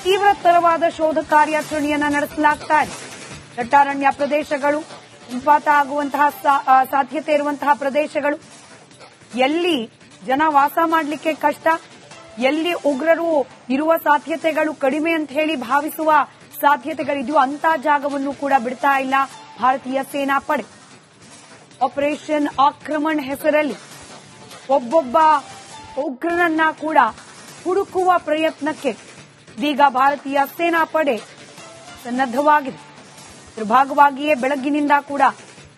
ತೀವ್ರತರವಾದ ಶೋಧ ಕಾರ್ಯಾಚರಣೆಯನ್ನ ನಡೆಸಲಾಗ್ತಾ ಇದೆ. ದಟ್ಟಾರಣ್ಯ ಪ್ರದೇಶಗಳು, ಹಿಮಪಾತ ಆಗುವಂತಹ ಸಾಧ್ಯತೆ ಇರುವಂತಹ ಪ್ರದೇಶಗಳು, ಎಲ್ಲಿ ಜನ ವಾಸ ಮಾಡಲಿಕ್ಕೆ ಕಷ್ಟ, ಎಲ್ಲಿ ಉಗ್ರರು ಇರುವ ಸಾಧ್ಯತೆಗಳು ಕಡಿಮೆ ಅಂತ ಹೇಳಿ ಭಾವಿಸುವ ಸಾಧ್ಯತೆಗಳಿದೆಯೋ ಅಂತ ಜಾಗವನ್ನು ಕೂಡ ಬಿಡ್ತಾ ಇಲ್ಲ ಭಾರತೀಯ ಸೇನಾಪಡೆ. ಆಪರೇಷನ್ ಆಕ್ರಮಣ್ ಹೆಸರಲ್ಲಿ ಒಬ್ಬೊಬ್ಬ ಉಗ್ರನನ್ನ ಕೂಡ ಹುಡುಕುವ ಪ್ರಯತ್ನಕ್ಕೆ ಇದೀಗ ಭಾರತೀಯ ಸೇನಾಪಡೆ ಸನ್ನದ್ದವಾಗಿದೆ. ಇದರ ಭಾಗವಾಗಿಯೇ ಬೆಳಗ್ಗಿನಿಂದ ಕೂಡ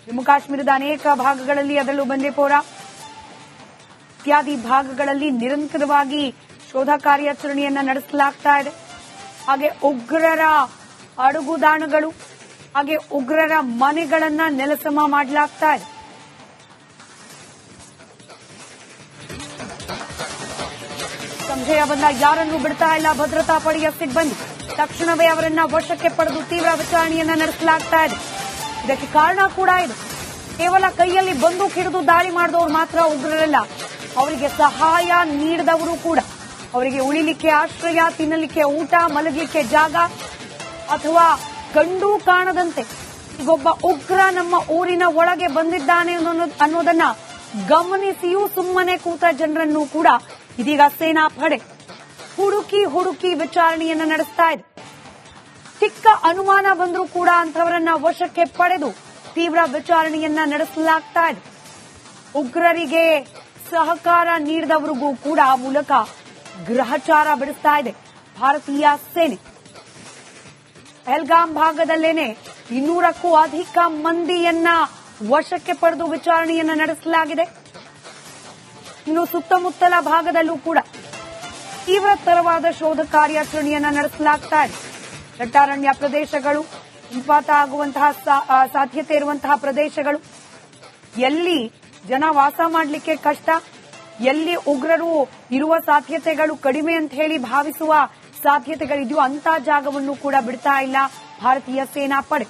ಜಮ್ಮು ಕಾಶ್ಮೀರದ ಅನೇಕ ಭಾಗಗಳಲ್ಲಿ, ಅದರಲ್ಲೂ ಬಂದೀಪೋರ ಇತ್ಯಾದಿ ಭಾಗಗಳಲ್ಲಿ ನಿರಂತರವಾಗಿ ಶೋಧ ಕಾರ್ಯಾಚರಣೆಯನ್ನ ನಡೆಸಲಾಗ್ತಾ ಇದೆ. ಹಾಗೆ ಉಗ್ರರ ಅಡಗುದಾಣಗಳು, ಹಾಗೆ ಉಗ್ರರ ಮನೆಗಳನ್ನ ನೆಲಸಮ ಮಾಡಲಾಗ್ತಾ ಇದೆ. ಸಂಶಯ ಬಂದ ಯಾರನ್ನೂ ಬಿಡ್ತಾ ಇಲ್ಲ ಭದ್ರತಾ ಪಡೆಯ ಸಿಬ್ಬಂದಿ. ತಕ್ಷಣವೇ ಅವರನ್ನ ವಶಕ್ಕೆ ಪಡೆದು ತೀವ್ರ ವಿಚಾರಣೆಯನ್ನ ನಡೆಸಲಾಗ್ತಾ ಇದೆ. ಇದಕ್ಕೆ ಕಾರಣ ಕೂಡ ಇದೆ. ಕೇವಲ ಕೈಯಲ್ಲಿ ಬಂದೂಕು ಹಿಡಿದು ದಾಳಿ ಮಾಡಿದವರು ಮಾತ್ರ ಉಗ್ರರಲ್ಲ, ಅವರಿಗೆ ಸಹಾಯ ನೀಡಿದವರು ಕೂಡ. ಅವರಿಗೆ ಉಳಿಲಿಕ್ಕೆ ಆಶ್ರಯ, ತಿನ್ನಲಿಕ್ಕೆ ಊಟ, ಮಲಗಲಿಕ್ಕೆ ಜಾಗ, ಅಥವಾ ಕಂಡೂ ಕಾಣದಂತೆ ಈಗೊಬ್ಬ ಉಗ್ರ ನಮ್ಮ ಊರಿನ ಒಳಗೆ ಬಂದಿದ್ದಾನೆ ಅನ್ನೋದನ್ನ ಗಮನಿಸಿಯೂ ಸುಮ್ಮನೆ ಕೂತ ಜನರನ್ನು ಕೂಡ ಇದೀಗ ಸೇನಾಪಡೆ ಹುಡುಕಿ ವಿಚಾರಣೆಯನ್ನ ನಡೆಸ್ತಾ ಇದೆ. ಚಿಕ್ಕ ಅನುಮಾನ ಬಂದರೂ ಕೂಡ ಅಂತವರನ್ನ ವಶಕ್ಕೆ ಪಡೆದು ತೀವ್ರ ವಿಚಾರಣೆಯನ್ನ ನಡೆಸಲಾಗ್ತಾ ಇದೆ. ಉಗ್ರರಿಗೆ ಸಹಕಾರ ನೀಡಿದವರಿಗೂ ಕೂಡ ಆ ಮೂಲಕ ಗ್ರಹಚಾರ ಬಿಡಿಸ್ತಾ ಇದೆ ಭಾರತೀಯ ಸೇನೆ. ಪಹಲ್ಗಾಮ್ ಭಾಗದಲ್ಲೇನೆ 200ಕ್ಕೂ ಅಧಿಕ ಮಂದಿಯನ್ನ ವಶಕ್ಕೆ ಪಡೆದು ವಿಚಾರಣೆಯನ್ನ ನಡೆಸಲಾಗಿದೆ. ಇನ್ನು ಸುತ್ತಮುತ್ತಲ ಭಾಗದಲ್ಲೂ ಕೂಡ ತೀವ್ರತರವಾದ ಶೋಧ ಕಾರ್ಯಾಚರಣೆಯನ್ನ ನಡೆಸಲಾಗ್ತಾ ಇದೆ. ದಟ್ಟಾರಣ್ಯ ಪ್ರದೇಶಗಳು, ಹಿಮಪಾತ ಆಗುವಂತಹ ಸಾಧ್ಯತೆ ಇರುವಂತಹ ಪ್ರದೇಶಗಳು, ಎಲ್ಲಿ ಜನ ವಾಸ ಮಾಡಲಿಕ್ಕೆ ಕಷ್ಟ, ಎಲ್ಲಿ ಉಗ್ರರು ಇರುವ ಸಾಧ್ಯತೆಗಳು ಕಡಿಮೆ ಅಂತ ಹೇಳಿ ಭಾವಿಸುವ ಸಾಧ್ಯತೆಗಳಿದೆಯೋ ಅಂತ ಜಾಗವನ್ನು ಕೂಡ ಬಿಡ್ತಾ ಇಲ್ಲ ಭಾರತೀಯ ಸೇನಾಪಡೆ.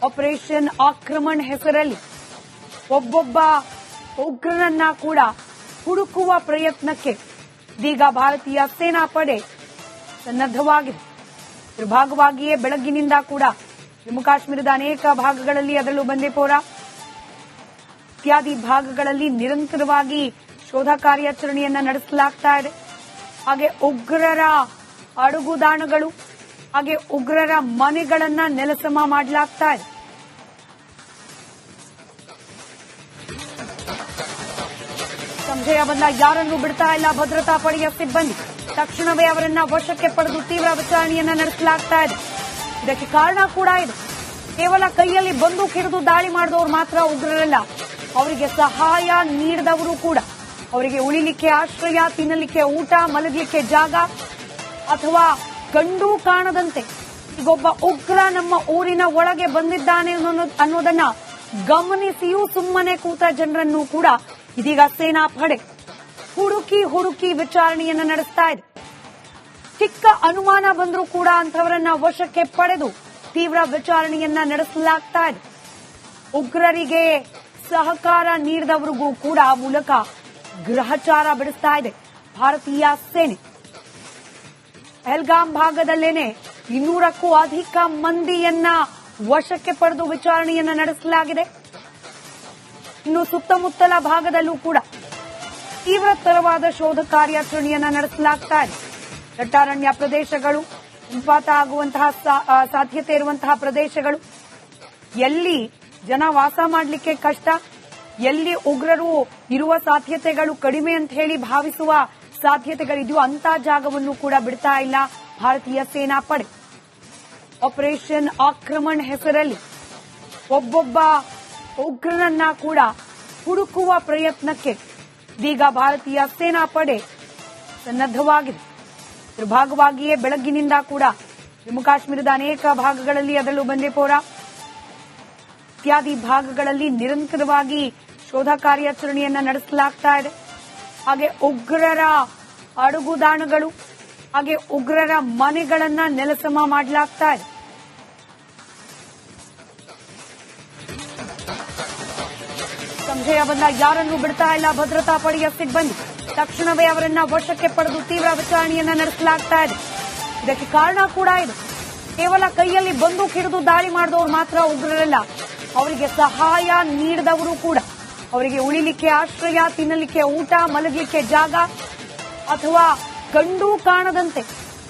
ಆಪರೇಷನ್ ಆಕ್ರಮಣ್ ಹೆಸರಲ್ಲಿ ಒಬ್ಬೊಬ್ಬ ಉಗ್ರನನ್ನ ಕೂಡ ಹುಡುಕುವ ಪ್ರಯತ್ನಕ್ಕೆ ಇದೀಗ ಭಾರತೀಯ ಸೇನಾಪಡೆ ಸನ್ನದ್ದವಾಗಿದೆ. ಇದರ ಭಾಗವಾಗಿಯೇ ಬೆಳಗ್ಗಿನಿಂದ ಕೂಡ ಜಮ್ಮು ಕಾಶ್ಮೀರದ ಅನೇಕ ಭಾಗಗಳಲ್ಲಿ, ಅದರಲ್ಲೂ ಬಂದೀಪೋರ ಇತ್ಯಾದಿ ಭಾಗಗಳಲ್ಲಿ ನಿರಂತರವಾಗಿ ಶೋಧ ಕಾರ್ಯಾಚರಣೆಯನ್ನ ನಡೆಸಲಾಗ್ತಾ ಇದೆ. ಹಾಗೆ ಉಗ್ರರ ಅಡಗುದಾಣಗಳು, ಹಾಗೆ ಉಗ್ರರ ಮನೆಗಳನ್ನ ನೆಲಸಮ ಮಾಡಲಾಗ್ತಾ ಇದೆ. ಸಂಶಯ ಬಂದ ಯಾರನ್ನೂ ಬಿಡ್ತಾ ಇಲ್ಲ ಭದ್ರತಾ ಪಡೆಯ ಸಿಬ್ಬಂದಿ. ತಕ್ಷಣವೇ ಅವರನ್ನ ವಶಕ್ಕೆ ಪಡೆದು ತೀವ್ರ ವಿಚಾರಣೆಯನ್ನ ನಡೆಸಲಾಗ್ತಾ ಇದೆ. ಇದಕ್ಕೆ ಕಾರಣ ಕೂಡ ಇದೆ. ಕೇವಲ ಕೈಯಲ್ಲಿ ಬಂದೂಕು ಹಿಡಿದು ದಾಳಿ ಮಾಡಿದವರು ಮಾತ್ರ ಉಗ್ರರಲ್ಲ, ಅವರಿಗೆ ಸಹಾಯ ನೀಡಿದವರು ಕೂಡ. ಅವರಿಗೆ ಉಳಿಲಿಕ್ಕೆ ಆಶ್ರಯ, ತಿನ್ನಲಿಕ್ಕೆ ಊಟ, ಮಲಗಲಿಕ್ಕೆ ಜಾಗ, ಅಥವಾ ಕಂಡೂ ಕಾಣದಂತೆ ಈಗೊಬ್ಬ ಉಗ್ರ ನಮ್ಮ ಊರಿನ ಒಳಗೆ ಬಂದಿದ್ದಾನೆ ಅನ್ನೋದನ್ನ ಗಮನಿಸಿಯೂ ಸುಮ್ಮನೆ ಕೂತ ಜನರನ್ನು ಕೂಡ ಇದೀಗ ಸೇನಾಪಡೆ ಹುಡುಕಿ ವಿಚಾರಣೆಯನ್ನ ನಡೆಸ್ತಾ ಇದೆ. ಚಿಕ್ಕ ಅನುಮಾನ ಬಂದರೂ ಕೂಡ ಅಂತವರನ್ನ ವಶಕ್ಕೆ ಪಡೆದು ತೀವ್ರ ವಿಚಾರಣೆಯನ್ನ ನಡೆಸಲಾಗ್ತಾ ಇದೆ. ಉಗ್ರರಿಗೆ ಸಹಕಾರ ನೀಡಿದವರಿಗೂ ಕೂಡ ಆ ಮೂಲಕ ಗ್ರಹಚಾರ ಬಿಡಿಸ್ತಾ ಇದೆ ಭಾರತೀಯ ಸೇನೆ. ಪಹಲ್ಗಾಮ್ ಭಾಗದಲ್ಲೇನೆ 200ಕ್ಕೂ ಅಧಿಕ ಮಂದಿಯನ್ನ ವಶಕ್ಕೆ ಪಡೆದು ವಿಚಾರಣೆಯನ್ನ ನಡೆಸಲಾಗಿದೆ. ಇನ್ನು ಸುತ್ತಮುತ್ತಲ ಭಾಗದಲ್ಲೂ ಕೂಡ ತೀವ್ರತರವಾದ ಶೋಧ ಕಾರ್ಯಾಚರಣೆಯನ್ನ ನಡೆಸಲಾಗ್ತಾ ಇದೆ. ದಟ್ಟಾರಣ್ಯ ಪ್ರದೇಶಗಳು, ಹಿಮಪಾತ ಆಗುವಂತಹ ಸಾಧ್ಯತೆ ಇರುವಂತಹ ಪ್ರದೇಶಗಳು, ಎಲ್ಲಿ ಜನ ವಾಸ ಮಾಡಲಿಕ್ಕೆ ಕಷ್ಟ, ಎಲ್ಲಿ ಉಗ್ರರು ಇರುವ ಸಾಧ್ಯತೆಗಳು ಕಡಿಮೆ ಅಂತ ಹೇಳಿ ಭಾವಿಸುವ ಸಾಧ್ಯತೆಗಳಿದೆಯೋ ಅಂತ ಜಾಗವನ್ನು ಕೂಡ ಬಿಡ್ತಾ ಇಲ್ಲ ಭಾರತೀಯ ಸೇನಾಪಡೆ. ಆಪರೇಷನ್ ಆಕ್ರಮಣ್ ಹೆಸರಲ್ಲಿ ಒಬ್ಬೊಬ್ಬ ಉಗ್ರನನ್ನ ಕೂಡ ಹುಡುಕುವ ಪ್ರಯತ್ನಕ್ಕೆ ಇದೀಗ ಭಾರತೀಯ ಸೇನಾಪಡೆ ಸನ್ನದ್ದವಾಗಿದೆ. ಇದರ ಭಾಗವಾಗಿಯೇ ಬೆಳಗ್ಗಿನಿಂದ ಕೂಡ ಜಮ್ಮು ಕಾಶ್ಮೀರದ ಅನೇಕ ಭಾಗಗಳಲ್ಲಿ, ಅದರಲ್ಲೂ ಬಂದೀಪೋರ ಇತ್ಯಾದಿ ಭಾಗಗಳಲ್ಲಿ ನಿರಂತರವಾಗಿ ಶೋಧ ಕಾರ್ಯಾಚರಣೆಯನ್ನ ನಡೆಸಲಾಗ್ತಾ ಇದೆ. ಹಾಗೆ ಉಗ್ರರ ಅಡಗುದಾಣಗಳು, ಹಾಗೆ ಉಗ್ರರ ಮನೆಗಳನ್ನ ನೆಲಸಮ ಮಾಡಲಾಗ್ತಾ ಇದೆ. ಸಂಶಯ ಬಂದ ಯಾರನ್ನೂ ಬಿಡ್ತಾ ಇಲ್ಲ ಭದ್ರತಾ ಪಡೆಯ ಸಿಬ್ಬಂದಿ. ತಕ್ಷಣವೇ ಅವರನ್ನ ವಶಕ್ಕೆ ಪಡೆದು ತೀವ್ರ ವಿಚಾರಣೆಯನ್ನ ನಡೆಸಲಾಗ್ತಾ ಇದೆ. ಇದಕ್ಕೆ ಕಾರಣ ಕೂಡ ಇದೆ. ಕೇವಲ ಕೈಯಲ್ಲಿ ಬಂದೂಕು ಹಿಡಿದು ದಾಳಿ ಮಾಡಿದವರು ಮಾತ್ರ ಉಗ್ರರಲ್ಲ, ಅವರಿಗೆ ಸಹಾಯ ನೀಡಿದವರು ಕೂಡ. ಅವರಿಗೆ ಉಳಿಲಿಕ್ಕೆ ಆಶ್ರಯ, ತಿನ್ನಲಿಕ್ಕೆ ಊಟ, ಮಲಗಲಿಕ್ಕೆ ಜಾಗ ಅಥವಾ ಕಂಡೂ ಕಾಣದಂತೆ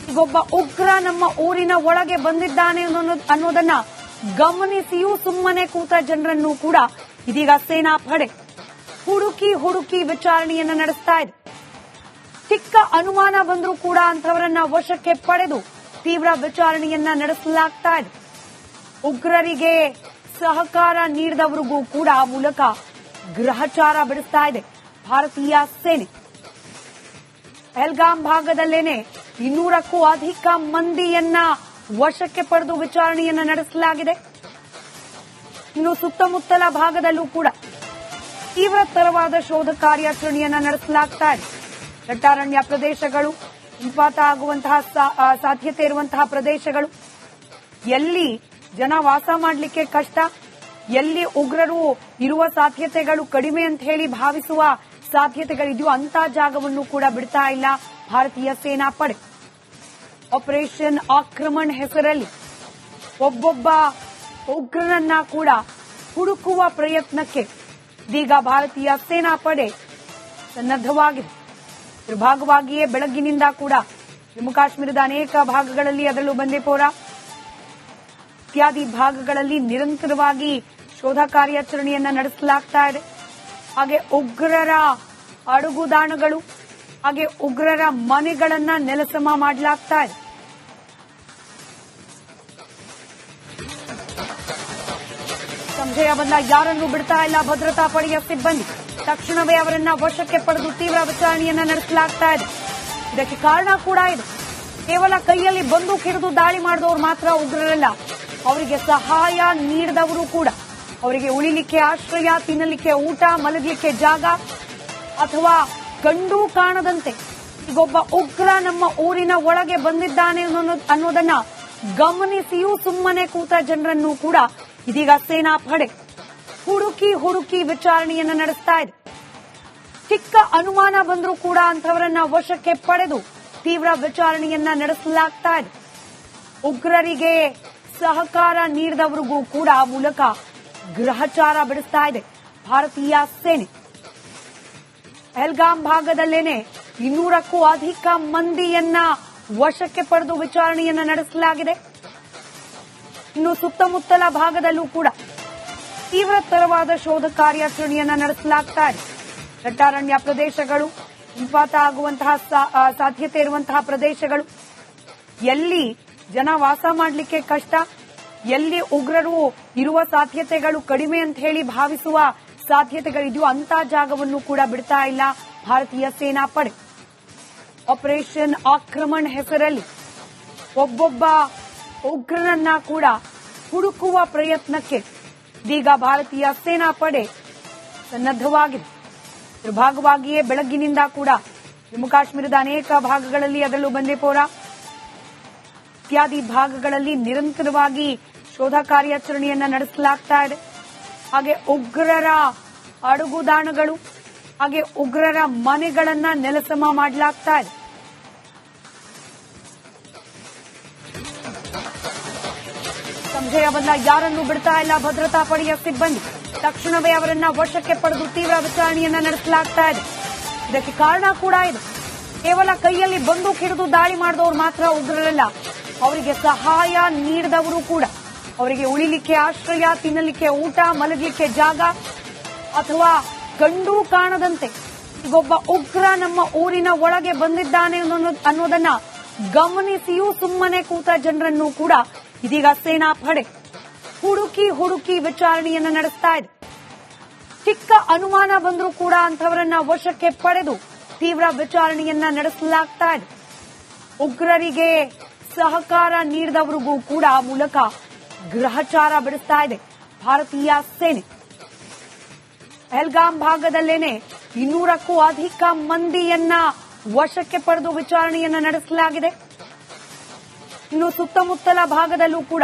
ಈಗೊಬ್ಬ ಉಗ್ರ ನಮ್ಮ ಊರಿನ ಒಳಗೆ ಬಂದಿದ್ದಾನೆ ಅನ್ನೋದನ್ನ ಗಮನಿಸಿಯೂ ಸುಮ್ಮನೆ ಕೂತ ಜನರನ್ನು ಕೂಡ ಇದೀಗ ಸೇನಾ ಪಡೆ ಹುಡುಕಿ ವಿಚಾರಣೆಯನ್ನ ನಡೆಸ್ತಾ ಇದೆ. ಚಿಕ್ಕ ಅನುಮಾನ ಬಂದರೂ ಕೂಡ ಅಂಥವರನ್ನ ವಶಕ್ಕೆ ಪಡೆದು ತೀವ್ರ ವಿಚಾರಣೆಯನ್ನ ನಡೆಸಲಾಗ್ತಾ ಇದೆ. ಉಗ್ರರಿಗೆ ಸಹಕಾರ ನೀಡಿದವರಿಗೂ ಕೂಡ ಮೂಲಕ ಗ್ರಹಚಾರ ಬಿಡಿಸ್ತಾ ಇದೆ ಭಾರತೀಯ ಸೇನೆ. ಪಹಲ್ಗಾಮ್ ಭಾಗದಲ್ಲೇನೆ 200ಕ್ಕೂ ಅಧಿಕ ಮಂದಿಯನ್ನ ವಶಕ್ಕೆ ಪಡೆದು ವಿಚಾರಣೆಯನ್ನ ನಡೆಸಲಾಗಿದೆ. ಇನ್ನು ಸುತ್ತಮುತ್ತಲ ಭಾಗದಲ್ಲೂ ಕೂಡ ತೀವ್ರತರವಾದ ಶೋಧ ಕಾರ್ಯಾಚರಣೆಯನ್ನ ನಡೆಸಲಾಗ್ತಾ ಇದೆ. ದಟ್ಟಾರಣ್ಯ ಪ್ರದೇಶಗಳು, ಹಿಮಪಾತ ಆಗುವಂತಹ ಸಾಧ್ಯತೆ ಇರುವಂತಹ ಪ್ರದೇಶಗಳು, ಎಲ್ಲಿ ಜನ ವಾಸ ಮಾಡಲಿಕ್ಕೆ ಕಷ್ಟ, ಎಲ್ಲಿ ಉಗ್ರರು ಇರುವ ಸಾಧ್ಯತೆಗಳು ಕಡಿಮೆ ಅಂತ ಹೇಳಿ ಭಾವಿಸುವ ಸಾಧ್ಯತೆಗಳಿದೆಯೋ ಅಂತ ಜಾಗವನ್ನು ಕೂಡ ಬಿಡ್ತಾ ಇಲ್ಲ ಭಾರತೀಯ ಸೇನಾ ಪಡೆ. ಆಪರೇಷನ್ ಆಕ್ರಮಣ್ ಹೆಸರಲ್ಲಿ ಒಬ್ಬೊಬ್ಬ ಉಗ್ರನನ್ನ ಕೂಡ ಹುಡುಕುವ ಪ್ರಯತ್ನಕ್ಕೆ ಇದೀಗ ಭಾರತೀಯ ಸೇನಾ ಪಡೆ ಸನ್ನದ್ದವಾಗಿದೆ. ಇದರ ಭಾಗವಾಗಿಯೇ ಬೆಳಗ್ಗಿನಿಂದ ಕೂಡ ಜಮ್ಮು ಕಾಶ್ಮೀರದ ಅನೇಕ ಭಾಗಗಳಲ್ಲಿ, ಅದರಲ್ಲೂ ಬಂದೀಪೋರ ಇತ್ಯಾದಿ ಭಾಗಗಳಲ್ಲಿ ನಿರಂತರವಾಗಿ ಶೋಧ ಕಾರ್ಯಾಚರಣೆಯನ್ನ ನಡೆಸಲಾಗ್ತಾ ಇದೆ. ಹಾಗೆ ಉಗ್ರರ ಅಡುಗುದಾಣಗಳು, ಹಾಗೆ ಉಗ್ರರ ಮನೆಗಳನ್ನ ನೆಲಸಮ ಮಾಡಲಾಗ್ತಾ ಇದೆ. ಸಂಶಯ ಬಂದ ಯಾರನ್ನೂ ಬಿಡ್ತಾ ಇಲ್ಲ ಭದ್ರತಾ ಪಡೆಯ ಸಿಬ್ಬಂದಿ. ತಕ್ಷಣವೇ ಅವರನ್ನ ವಶಕ್ಕೆ ಪಡೆದು ತೀವ್ರ ವಿಚಾರಣೆಯನ್ನ ನಡೆಸಲಾಗ್ತಾ ಇದೆ. ಇದಕ್ಕೆ ಕಾರಣ ಕೂಡ ಇದೆ. ಕೇವಲ ಕೈಯಲ್ಲಿ ಬಂದೂಕು ಹಿಡಿದು ದಾಳಿ ಮಾಡಿದವರು ಮಾತ್ರ ಉಗ್ರರಲ್ಲ, ಅವರಿಗೆ ಸಹಾಯ ನೀಡಿದವರು ಕೂಡ. ಅವರಿಗೆ ಉಳಿಲಿಕ್ಕೆ ಆಶ್ರಯ, ತಿನ್ನಲಿಕ್ಕೆ ಊಟ, ಮಲಗಲಿಕ್ಕೆ ಜಾಗ ಅಥವಾ ಕಂಡೂ ಕಾಣದಂತೆ ಈಗೊಬ್ಬ ಉಗ್ರ ನಮ್ಮ ಊರಿನ ಒಳಗೆ ಬಂದಿದ್ದಾನೆ ಅನ್ನೋದನ್ನ ಗಮನಿಸಿಯೂ ಸುಮ್ಮನೆ ಕೂತ ಜನರನ್ನು ಕೂಡ ಇದೀಗ ಸೇನಾ ಪಡೆ ಹುಡುಕಿ ವಿಚಾರಣೆಯನ್ನ ನಡೆಸ್ತಾ ಇದೆ. ಚಿಕ್ಕ ಅನುಮಾನ ಬಂದರೂ ಕೂಡ ಅಂಥವರನ್ನ ವಶಕ್ಕೆ ಪಡೆದು ತೀವ್ರ ವಿಚಾರಣೆಯನ್ನ ನಡೆಸಲಾಗ್ತಾ ಇದೆ. ಉಗ್ರರಿಗೆ ಸಹಕಾರ ನೀಡಿದವರಿಗೂ ಕೂಡ ಮೂಲಕ ಗ್ರಹಚಾರ ಬಿಡಿಸ್ತಾ ಇದೆ ಭಾರತೀಯ ಸೇನೆ. ಪಹಲ್ಗಾಮ್ ಭಾಗದಲ್ಲೇನೆ 200ಕ್ಕೂ ಅಧಿಕ ಮಂದಿಯನ್ನ ವಶಕ್ಕೆ ಪಡೆದು ವಿಚಾರಣೆಯನ್ನ ನಡೆಸಲಾಗಿದೆ. ಇನ್ನು ಸುತ್ತಮುತ್ತಲ ಭಾಗದಲ್ಲೂ ಕೂಡ ತೀವ್ರತರವಾದ ಶೋಧ ಕಾರ್ಯಾಚರಣೆಯನ್ನ ನಡೆಸಲಾಗ್ತಾ ಇದೆ. ದಟ್ಟಾರಣ್ಯ ಪ್ರದೇಶಗಳು, ಹಿಮಪಾತ ಆಗುವಂತಹ ಸಾಧ್ಯತೆ ಇರುವಂತಹ ಪ್ರದೇಶಗಳು, ಎಲ್ಲಿ ಜನ ವಾಸ ಮಾಡಲಿಕ್ಕೆ ಕಷ್ಟ, ಎಲ್ಲಿ ಉಗ್ರರು ಇರುವ ಸಾಧ್ಯತೆಗಳು ಕಡಿಮೆ ಅಂತ ಹೇಳಿ ಭಾವಿಸುವ ಸಾಧ್ಯತೆಗಳಿದೆಯೋ ಅಂತ ಜಾಗವನ್ನು ಕೂಡ ಬಿಡ್ತಾ ಇಲ್ಲ ಭಾರತೀಯ ಸೇನಾ ಪಡೆ. ಆಪರೇಷನ್ ಆಕ್ರಮಣ್ ಹೆಸರಲ್ಲಿ ಒಬ್ಬೊಬ್ಬ ಉಗ್ರನನ್ನ ಕೂಡ ಹುಡುಕುವ ಪ್ರಯತ್ನಕ್ಕೆ ಇದೀಗ ಭಾರತೀಯ ಸೇನಾ ಪಡೆ ಸನ್ನದ್ದವಾಗಿದೆ. ಇದರ ಭಾಗವಾಗಿಯೇ ಬೆಳಗ್ಗಿನಿಂದ ಕೂಡ ಜಮ್ಮು ಕಾಶ್ಮೀರದ ಅನೇಕ ಭಾಗಗಳಲ್ಲಿ, ಅದರಲ್ಲೂ ಬಂದೀಪೋರ ಇತ್ಯಾದಿ ಭಾಗಗಳಲ್ಲಿ ನಿರಂತರವಾಗಿ ಶೋಧ ಕಾರ್ಯಾಚರಣೆಯನ್ನ ನಡೆಸಲಾಗ್ತಾ ಇದೆ. ಹಾಗೆ ಉಗ್ರರ ಅಡುಗುದಾಣಗಳು, ಹಾಗೆ ಉಗ್ರರ ಮನೆಗಳನ್ನ ನೆಲಸಮ ಮಾಡಲಾಗ್ತಾ ಇದೆ. ಸಂಶಯ ಬಂದ ಯಾರನ್ನೂ ಬಿಡ್ತಾ ಇಲ್ಲ ಭದ್ರತಾ ಪಡೆಯ ಸಿಬ್ಬಂದಿ. ತಕ್ಷಣವೇ ಅವರನ್ನ ವಶಕ್ಕೆ ಪಡೆದು ತೀವ್ರ ವಿಚಾರಣೆಯನ್ನ ನಡೆಸಲಾಗ್ತಾ ಇದೆ. ಇದಕ್ಕೆ ಕಾರಣ ಕೂಡ ಇದೆ. ಕೇವಲ ಕೈಯಲ್ಲಿ ಬಂದೂಕು ಹಿಡಿದು ದಾಳಿ ಮಾಡಿದವರು ಮಾತ್ರ ಉಗ್ರರಲ್ಲ, ಅವರಿಗೆ ಸಹಾಯ ನೀಡಿದವರು ಕೂಡ. ಅವರಿಗೆ ಉಳಿಲಿಕ್ಕೆ ಆಶ್ರಯ, ತಿನ್ನಲಿಕ್ಕೆ ಊಟ, ಮಲಗಲಿಕ್ಕೆ ಜಾಗ ಅಥವಾ ಕಂಡೂ ಕಾಣದಂತೆ ಈಗೊಬ್ಬ ಉಗ್ರ ನಮ್ಮ ಊರಿನ ಒಳಗೆ ಬಂದಿದ್ದಾನೆ ಅನ್ನೋದನ್ನ ಗಮನಿಸಿಯೂ ಸುಮ್ಮನೆ ಕೂತ ಜನರನ್ನು ಕೂಡ ಇದೀಗ ಸೇನಾ ಪಡೆ ಹುಡುಕಿ ವಿಚಾರಣೆಯನ್ನ ನಡೆಸ್ತಾ ಇದೆ. ಚಿಕ್ಕ ಅನುಮಾನ ಬಂದರೂ ಕೂಡ ಅಂಥವರನ್ನ ವಶಕ್ಕೆ ಪಡೆದು ತೀವ್ರ ವಿಚಾರಣೆಯನ್ನ ನಡೆಸಲಾಗ್ತಾ ಇದೆ. ಉಗ್ರರಿಗೆ ಸಹಕಾರ ನೀಡಿದವರಿಗೂ ಕೂಡ ಮೂಲಕ ಗ್ರಹಚಾರ ಬಿಡಿಸ್ತಾ ಇದೆ ಭಾರತೀಯ ಸೇನೆ. ಪಹಲ್ಗಾಮ್ ಭಾಗದಲ್ಲೇನೆ 200ಕ್ಕೂ ಅಧಿಕ ಮಂದಿಯನ್ನ ವಶಕ್ಕೆ ಪಡೆದು ವಿಚಾರಣೆಯನ್ನ ನಡೆಸಲಾಗಿದೆ. ಇನ್ನು ಸುತ್ತಮುತ್ತಲ ಭಾಗದಲ್ಲೂ ಕೂಡ